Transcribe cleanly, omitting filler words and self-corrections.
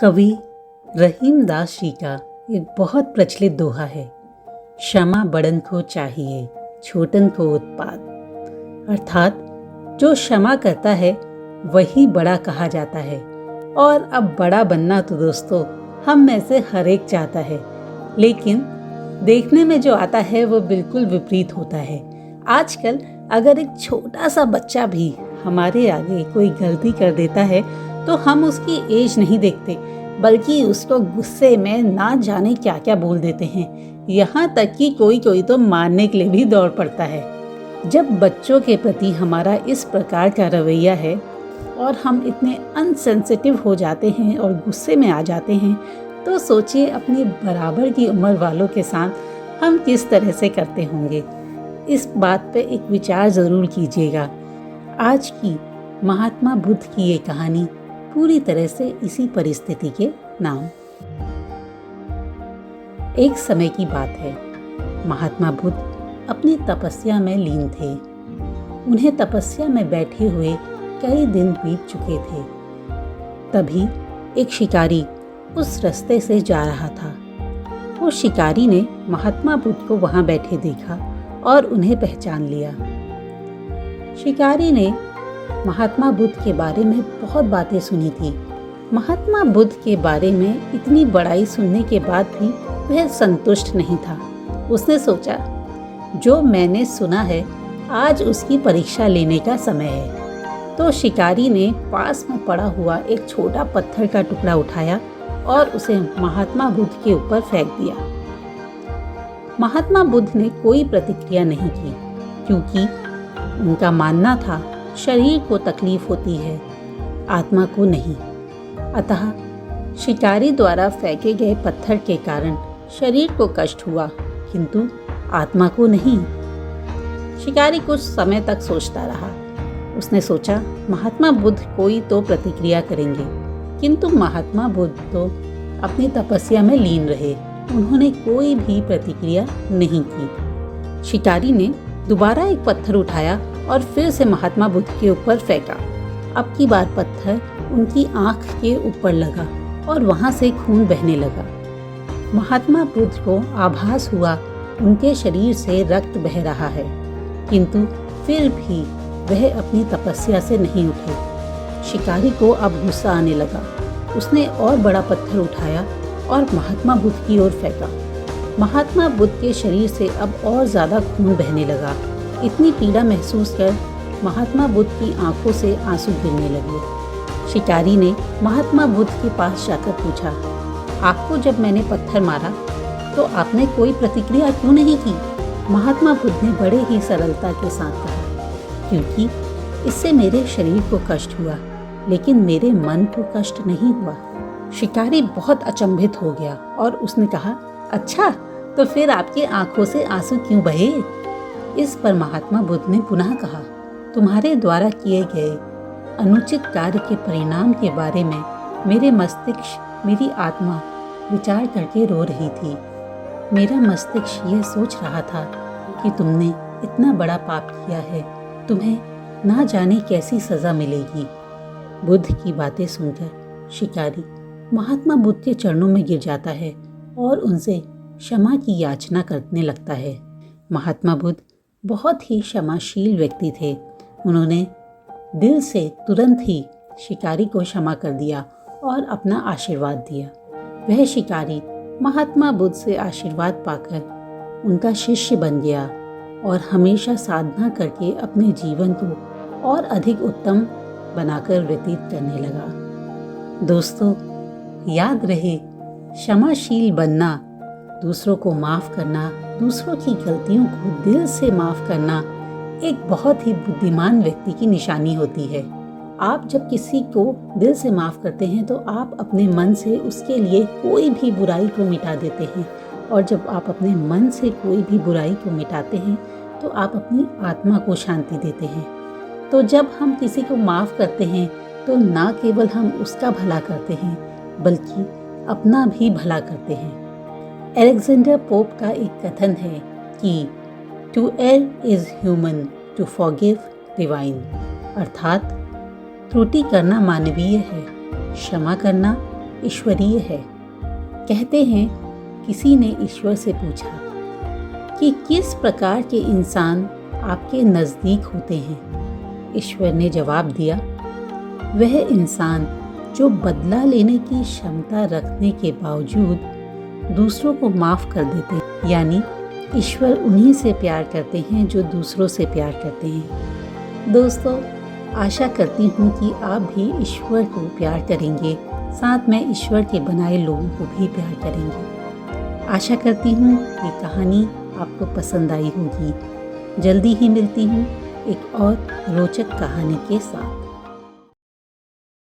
कवि रहीम दास जी का एक बहुत प्रचलित दोहा है, क्षमा बड़न को चाहिए, छोटन को उत्पात। अर्थात जो क्षमा करता है वही बड़ा कहा जाता है। और अब बड़ा बनना तो दोस्तों हम में से हर एक चाहता है, लेकिन देखने में जो आता है वो बिल्कुल विपरीत होता है। आजकल अगर एक छोटा सा बच्चा भी हमारे आगे कोई गलती कर देता है तो हम उसकी एज नहीं देखते, बल्कि उसको गुस्से में ना जाने क्या क्या बोल देते हैं। यहाँ तक कि कोई तो मारने के लिए भी दौड़ पड़ता है। जब बच्चों के प्रति हमारा इस प्रकार का रवैया है और हम इतने अनसेंसिटिव हो जाते हैं और गुस्से में आ जाते हैं, तो सोचिए अपने बराबर की उम्र वालों के साथ हम किस तरह से करते होंगे। इस बात पे एक विचार ज़रूर कीजिएगा। आज की महात्मा बुद्ध की ये कहानी पूरी तरह से इसी परिस्थिति के नाम। एक समय की बात है, महात्मा बुद्ध अपनी तपस्या में लीन थे। उन्हें तपस्या में बैठे हुए कई दिन बीत चुके थे। तभी एक शिकारी उस रास्ते से जा रहा था। वो शिकारी ने महात्मा बुद्ध को वहां बैठे देखा और उन्हें पहचान लिया। शिकारी ने महात्मा बुद्ध के बारे में बहुत बातें सुनी थी। महात्मा बुद्ध के बारे में इतनी बड़ाई सुनने के बाद भी वह संतुष्ट नहीं था। उसने सोचा, जो मैंने सुना है आज उसकी परीक्षा लेने का समय है। तो शिकारी ने पास में पड़ा हुआ एक छोटा पत्थर का टुकड़ा उठाया और उसे महात्मा बुद्ध के ऊपर फेंक दिया। महात्मा बुद्ध ने कोई प्रतिक्रिया नहीं की, क्योंकि उनका मानना था शरीर को तकलीफ होती है, आत्मा को नहीं। अतः शिकारी द्वारा फेंके गए पत्थर के कारण शरीर को कष्ट हुआ, किंतु आत्मा को नहीं। शिकारी कुछ समय तक सोचता रहा। उसने सोचा, महात्मा बुद्ध कोई तो प्रतिक्रिया करेंगे, किंतु महात्मा बुद्ध तो अपनी तपस्या में लीन रहे। उन्होंने कोई भी प्रतिक्रिया नहीं की। शिकारी ने दोबारा एक पत्थर उठाया और फिर से महात्मा बुद्ध के ऊपर फेंका। अब की बार पत्थर उनकी आंख के ऊपर लगा और वहां से खून बहने लगा। महात्मा बुद्ध को आभास हुआ उनके शरीर से रक्त बह रहा है, किंतु फिर भी वह अपनी तपस्या से नहीं उठे। शिकारी को अब गुस्सा आने लगा। उसने और बड़ा पत्थर उठाया और महात्मा बुद्ध की ओर फेंका। महात्मा बुद्ध के शरीर से अब और ज़्यादा खून बहने लगा। इतनी पीड़ा महसूस कर महात्मा बुद्ध की आंखों से आंसू गिरने लगे। शिकारी ने महात्मा बुद्ध के पास जाकर पूछा, आपको जब मैंने पत्थर मारा तो आपने कोई प्रतिक्रिया क्यों नहीं की? महात्मा बुद्ध ने बड़े ही सरलता के साथ कहा, क्योंकि इससे मेरे शरीर को कष्ट हुआ, लेकिन मेरे मन को कष्ट नहीं हुआ। शिकारी बहुत अचंभित हो गया और उसने कहा, अच्छा, तो फिर आपकी आंखों से आंसू क्यों बहे? इस पर महात्मा बुद्ध ने पुनः कहा, तुम्हारे द्वारा किए गए अनुचित कार्य के परिणाम के बारे में मेरे मस्तिष्क, मेरी आत्मा विचार करके रो रही थी। मेरा मस्तिष्क यह सोच रहा था कि तुमने इतना बड़ा पाप किया है, तुम्हें ना जाने कैसी सज़ा मिलेगी। बुद्ध की बातें सुनकर शिकारी महात्मा बुद्ध के चरणों में गिर जाता है और उनसे क्षमा की याचना करने लगता है। महात्मा बुद्ध बहुत ही क्षमाशील व्यक्ति थे। उन्होंने दिल से तुरंत ही शिकारी को क्षमा कर दिया और अपना आशीर्वाद दिया। वह शिकारी महात्मा बुद्ध से आशीर्वाद पाकर उनका शिष्य बन गया और हमेशा साधना करके अपने जीवन को और अधिक उत्तम बनाकर व्यतीत करने लगा। दोस्तों, याद रहे, क्षमाशील बनना, दूसरों को माफ़ करना, दूसरों की गलतियों को दिल से माफ़ करना एक बहुत ही बुद्धिमान व्यक्ति की निशानी होती है। आप जब किसी को दिल से माफ़ करते हैं तो आप अपने मन से उसके लिए कोई भी बुराई को मिटा देते हैं, और जब आप अपने मन से कोई भी बुराई को मिटाते हैं तो आप अपनी आत्मा को शांति देते हैं। तो जब हम किसी को माफ़ करते हैं तो ना केवल हम उसका भला करते हैं, बल्कि अपना भी भला करते हैं। अलेक्जेंडर पोप का एक कथन है कि to err is human, to forgive divine. अर्थात त्रुटि करना मानवीय है, क्षमा करना ईश्वरीय है। कहते हैं किसी ने ईश्वर से पूछा कि किस प्रकार के इंसान आपके नज़दीक होते हैं। ईश्वर ने जवाब दिया, वह इंसान जो बदला लेने की क्षमता रखने के बावजूद दूसरों को माफ़ कर देते हैं। यानी ईश्वर उन्हीं से प्यार करते हैं जो दूसरों से प्यार करते हैं। दोस्तों, आशा करती हूँ कि आप भी ईश्वर को प्यार करेंगे, साथ में ईश्वर के बनाए लोगों को भी प्यार करेंगे। आशा करती हूँ ये कहानी आपको पसंद आई होगी। जल्दी ही मिलती हूँ एक और रोचक कहानी के साथ।